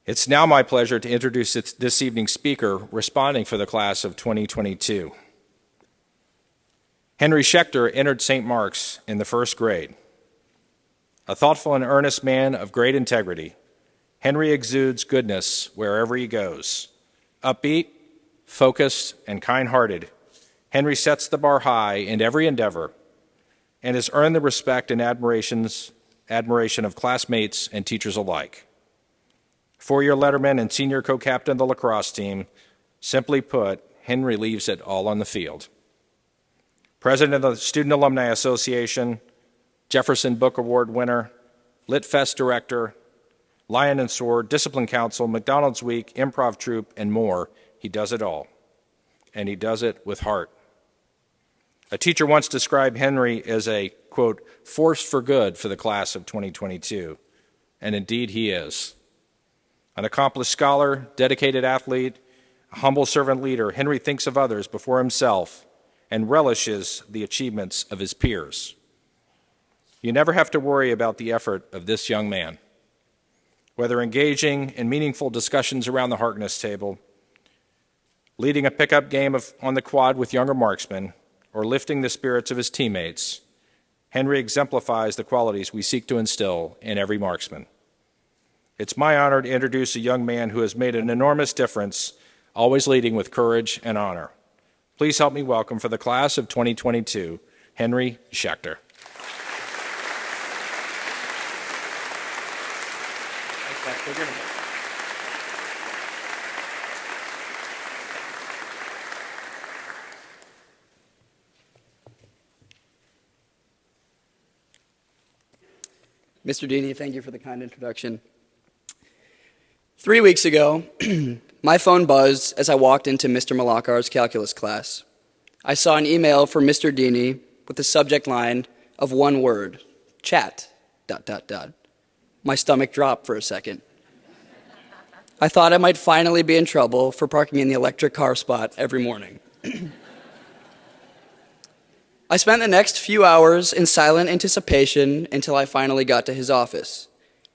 It's now my pleasure to introduce this evening's speaker responding for the class of 2022. Henry Schechter entered St. Mark's in the first grade. A thoughtful and earnest man of great integrity, Henry exudes goodness wherever he goes. Upbeat, focused, and kind-hearted, Henry sets the bar high in every endeavor and has earned the respect and admiration of classmates and teachers alike. Four-year letterman and senior co-captain of the lacrosse team, simply put, Henry leaves it all on the field. President of the Student Alumni Association, Jefferson Book Award winner, Lit Fest director, Lion and Sword, Discipline Council, McDonald's Week, Improv Troupe, and more. He does it all, and he does it with heart. A teacher once described Henry as a, quote, force for good for the class of 2022, and indeed he is. An accomplished scholar, dedicated athlete, a humble servant leader, Henry thinks of others before himself and relishes the achievements of his peers. You never have to worry about the effort of this young man. Whether engaging in meaningful discussions around the Harkness table, leading a pickup game on the quad with younger marksmen, or lifting the spirits of his teammates, Henry exemplifies the qualities we seek to instill in every marksman. It's my honor to introduce a young man who has made an enormous difference, always leading with courage and honor. Please help me welcome for the class of 2022, Henry Schechter. Mr. Dini, thank you for the kind introduction. 3 weeks ago, my phone buzzed as I walked into Mr. Malakar's calculus class. I saw an email from Mr. Dini with the subject line of one word, chat, ... My stomach dropped for a second. I thought I might finally be in trouble for parking in the electric car spot every morning. I spent the next few hours in silent anticipation until I finally got to his office.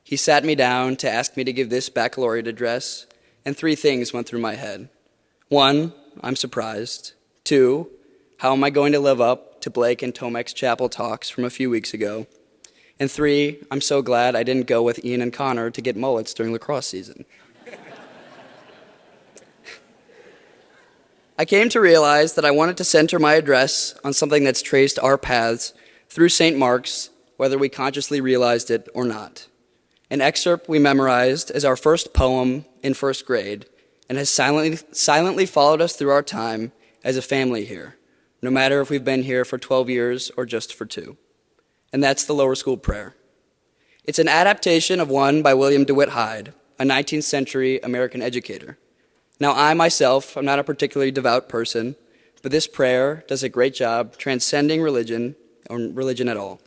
He sat me down to ask me to give this baccalaureate address, and 3 things went through my head. 1, I'm surprised. 2, how am I going to live up to Blake and Tomek's chapel talks from a few weeks ago? And 3, I'm so glad I didn't go with Ian and Connor to get mullets during lacrosse season. I came to realize that I wanted to center my address on something that's traced our paths through St. Mark's, whether we consciously realized it or not. An excerpt we memorized as our first poem in first grade and has silently followed us through our time as a family here, no matter if we've been here for 12 years or just for 2. And that's the lower school prayer. It's an adaptation of one by William DeWitt Hyde, a 19th century American educator. Now, I myself, I'm not a particularly devout person, but this prayer does a great job transcending religion or religion at all.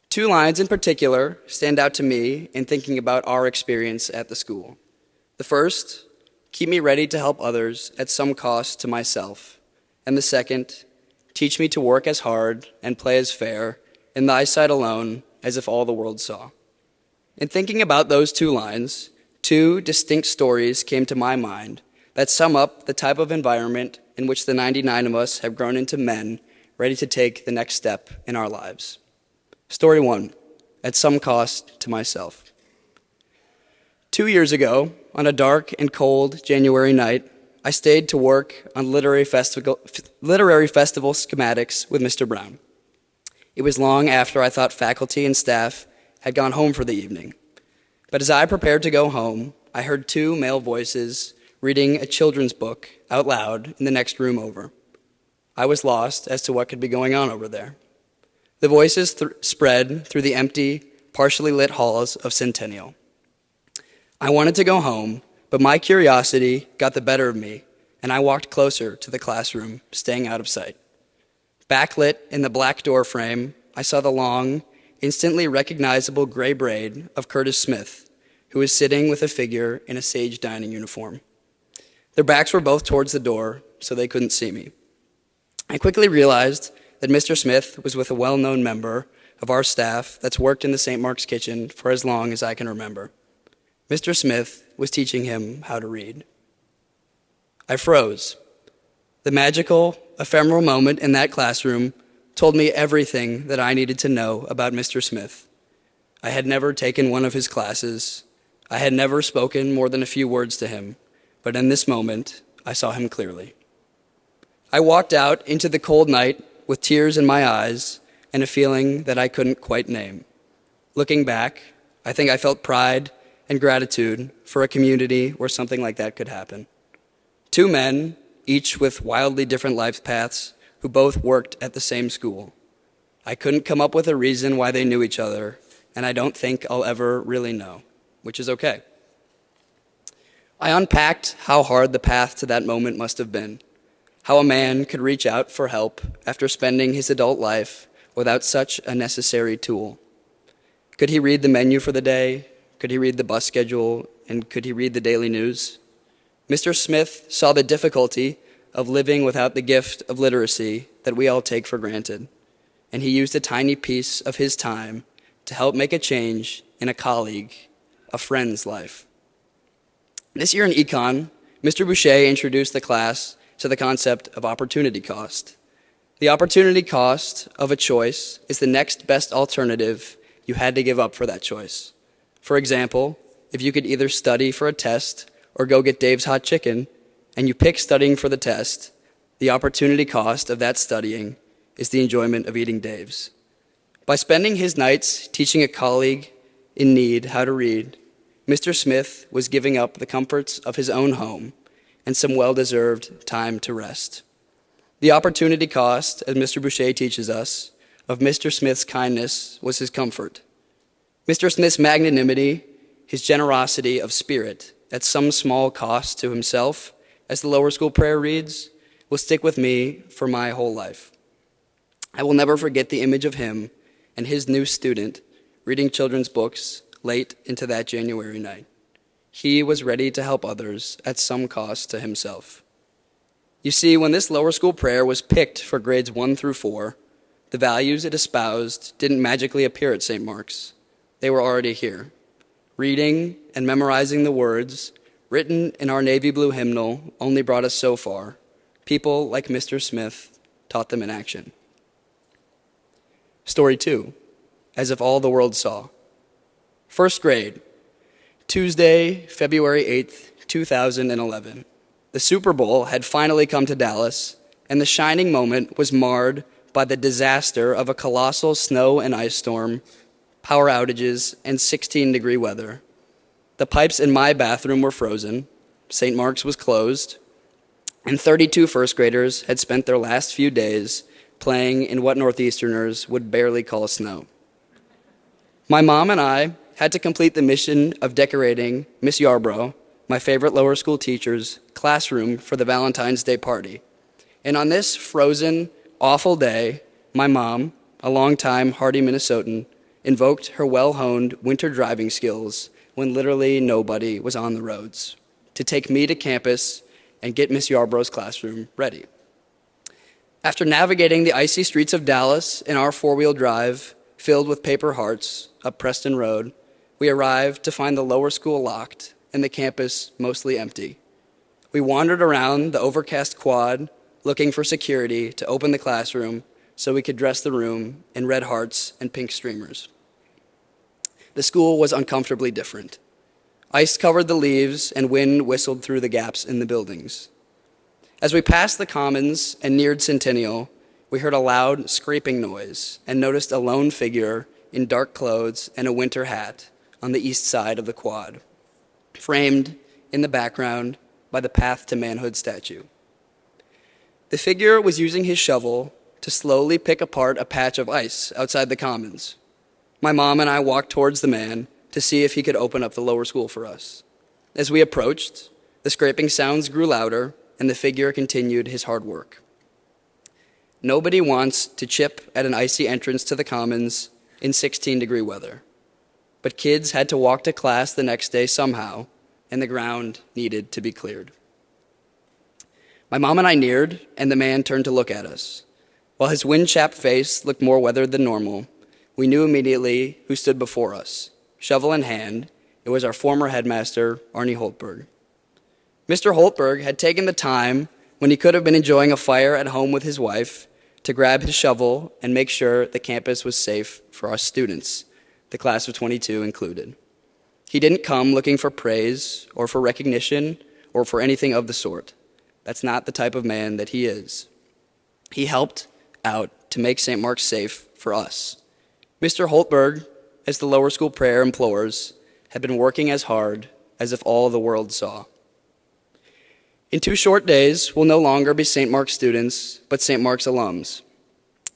2 lines in particular stand out to me in thinking about our experience at the school. The first, keep me ready to help others at some cost to myself. And the second, teach me to work as hard and play as fair in thy sight alone as if all the world saw. In thinking about those 2 lines, 2 distinct stories came to my mind that sum up the type of environment in which the 99 of us have grown into men ready to take the next step in our lives. Story 1, at some cost to myself. 2 years ago, on a dark and cold January night, I stayed to work on literary festival schematics with Mr. Brown. It was long after I thought faculty and staff had gone home for the evening. But as I prepared to go home, I heard 2 male voices reading a children's book out loud in the next room over. I was lost as to what could be going on over there. The voices spread through the empty, partially lit halls of Centennial. I wanted to go home, but my curiosity got the better of me, and I walked closer to the classroom, staying out of sight. Backlit in the black door frame, I saw the long, instantly recognizable gray braid of Curtis Smith, who was sitting with a figure in a sage dining uniform. Their backs were both towards the door, so they couldn't see me. I quickly realized that Mr. Smith was with a well-known member of our staff that's worked in the St. Mark's kitchen for as long as I can remember. Mr. Smith was teaching him how to read. I froze. The magical, ephemeral moment in that classroom told me everything that I needed to know about Mr. Smith. I had never taken one of his classes. I had never spoken more than a few words to him, but in this moment, I saw him clearly. I walked out into the cold night with tears in my eyes and a feeling that I couldn't quite name. Looking back, I think I felt pride and gratitude for a community where something like that could happen. Two men, each with wildly different life paths, who both worked at the same school. I couldn't come up with a reason why they knew each other, and I don't think I'll ever really know, which is okay. I unpacked how hard the path to that moment must have been, how a man could reach out for help after spending his adult life without such a necessary tool. Could he read the menu for the day? Could he read the bus schedule? And could he read the daily news? Mr. Smith saw the difficulty of living without the gift of literacy that we all take for granted, and he used a tiny piece of his time to help make a change in a colleague, a friend's life. This year in Econ, Mr. Boucher introduced the class to the concept of opportunity cost. The opportunity cost of a choice is the next best alternative you had to give up for that choice. For example, if you could either study for a test or go get Dave's hot chicken, and you pick studying for the test, the opportunity cost of that studying is the enjoyment of eating Dave's. By spending his nights teaching a colleague in need how to read, Mr. Smith was giving up the comforts of his own home and some well-deserved time to rest. The opportunity cost, as Mr. Boucher teaches us, of Mr. Smith's kindness was his comfort. Mr. Smith's magnanimity, his generosity of spirit, at some small cost to himself, as the lower school prayer reads, will stick with me for my whole life. I will never forget the image of him and his new student reading children's books late into that January night. He was ready to help others at some cost to himself. You see, when this lower school prayer was picked for grades 1 through 4, the values it espoused didn't magically appear at St. Mark's. They were already here. Reading and memorizing the words written in our navy blue hymnal only brought us so far. People like Mr. Smith taught them in action. Story 2, as if all the world saw. First grade, Tuesday, February 8th, 2011. The Super Bowl had finally come to Dallas, and the shining moment was marred by the disaster of a colossal snow and ice storm, power outages, and 16-degree weather. The pipes in my bathroom were frozen, St. Mark's was closed, and 32 first graders had spent their last few days playing in what Northeasterners would barely call snow. My mom and I had to complete the mission of decorating Miss Yarbrough, my favorite lower school teacher's, classroom for the Valentine's Day party. And on this frozen, awful day, my mom, a longtime hardy Minnesotan, invoked her well-honed winter driving skills when literally nobody was on the roads to take me to campus and get Miss Yarbrough's classroom ready. After navigating the icy streets of Dallas in our four-wheel drive filled with paper hearts up Preston Road, we arrived to find the lower school locked and the campus mostly empty. We wandered around the overcast quad looking for security to open the classroom so we could dress the room in red hearts and pink streamers. The school was uncomfortably different. Ice covered the leaves and wind whistled through the gaps in the buildings. As we passed the Commons and neared Centennial, we heard a loud scraping noise and noticed a lone figure in dark clothes and a winter hat on the east side of the quad, framed in the background by the Path to Manhood statue. The figure was using his shovel to slowly pick apart a patch of ice outside the Commons. My mom and I walked towards the man to see if he could open up the lower school for us. As we approached, the scraping sounds grew louder, and the figure continued his hard work. Nobody wants to chip at an icy entrance to the Commons in 16-degree weather. But kids had to walk to class the next day somehow, and the ground needed to be cleared. My mom and I neared, and the man turned to look at us. While his wind-chapped face looked more weathered than normal, we knew immediately who stood before us, shovel in hand, It was our former headmaster, Arnie Holtberg. Mr. Holtberg had taken the time when he could have been enjoying a fire at home with his wife to grab his shovel and make sure the campus was safe for our students, the class of 22 included. He didn't come looking for praise or for recognition or for anything of the sort. That's not the type of man that he is. He helped out to make St. Mark's safe for us. Mr. Holtberg, as the lower school prayer implores, had been working as hard as if all the world saw. In 2 short days, we'll no longer be St. Mark's students, but St. Mark's alums.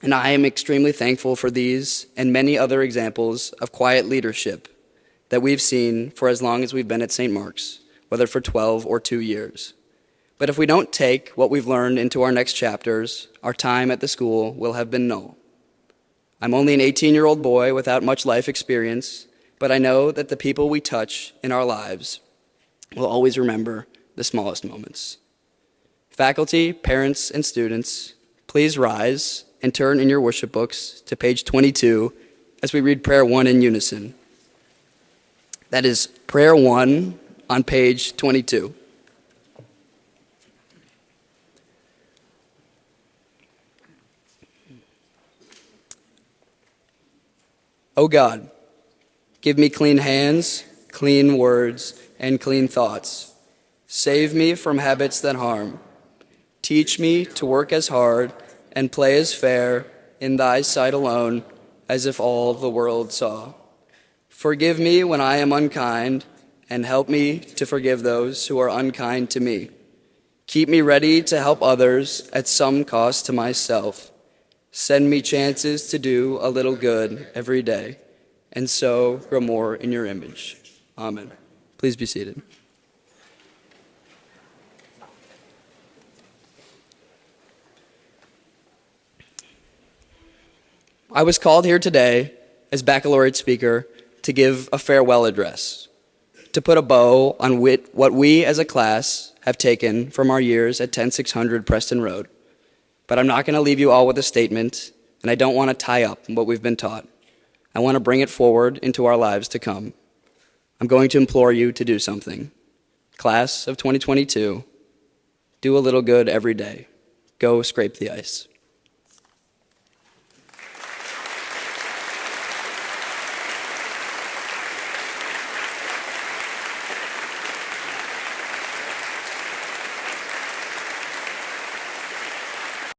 And I am extremely thankful for these and many other examples of quiet leadership that we've seen for as long as we've been at St. Mark's, whether for 12 or 2 years. But if we don't take what we've learned into our next chapters, our time at the school will have been null. I'm only an 18-year-old boy without much life experience, but I know that the people we touch in our lives will always remember the smallest moments. Faculty, parents, and students, please rise and turn in your worship books to page 22 as we read prayer 1 in unison. That is prayer 1 on page 22. O God, give me clean hands, clean words, and clean thoughts. Save me from habits that harm. Teach me to work as hard and play as fair in thy sight alone as if all the world saw. Forgive me when I am unkind, and help me to forgive those who are unkind to me. Keep me ready to help others at some cost to myself. Send me chances to do a little good every day, and so grow more in your image. Amen. Please be seated. I was called here today as baccalaureate speaker to give a farewell address, to put a bow on what we as a class have taken from our years at 10600 Preston Road. But I'm not going to leave you all with a statement, and I don't want to tie up what we've been taught. I want to bring it forward into our lives to come. I'm going to implore you to do something. Class of 2022, do a little good every day. Go scrape the ice.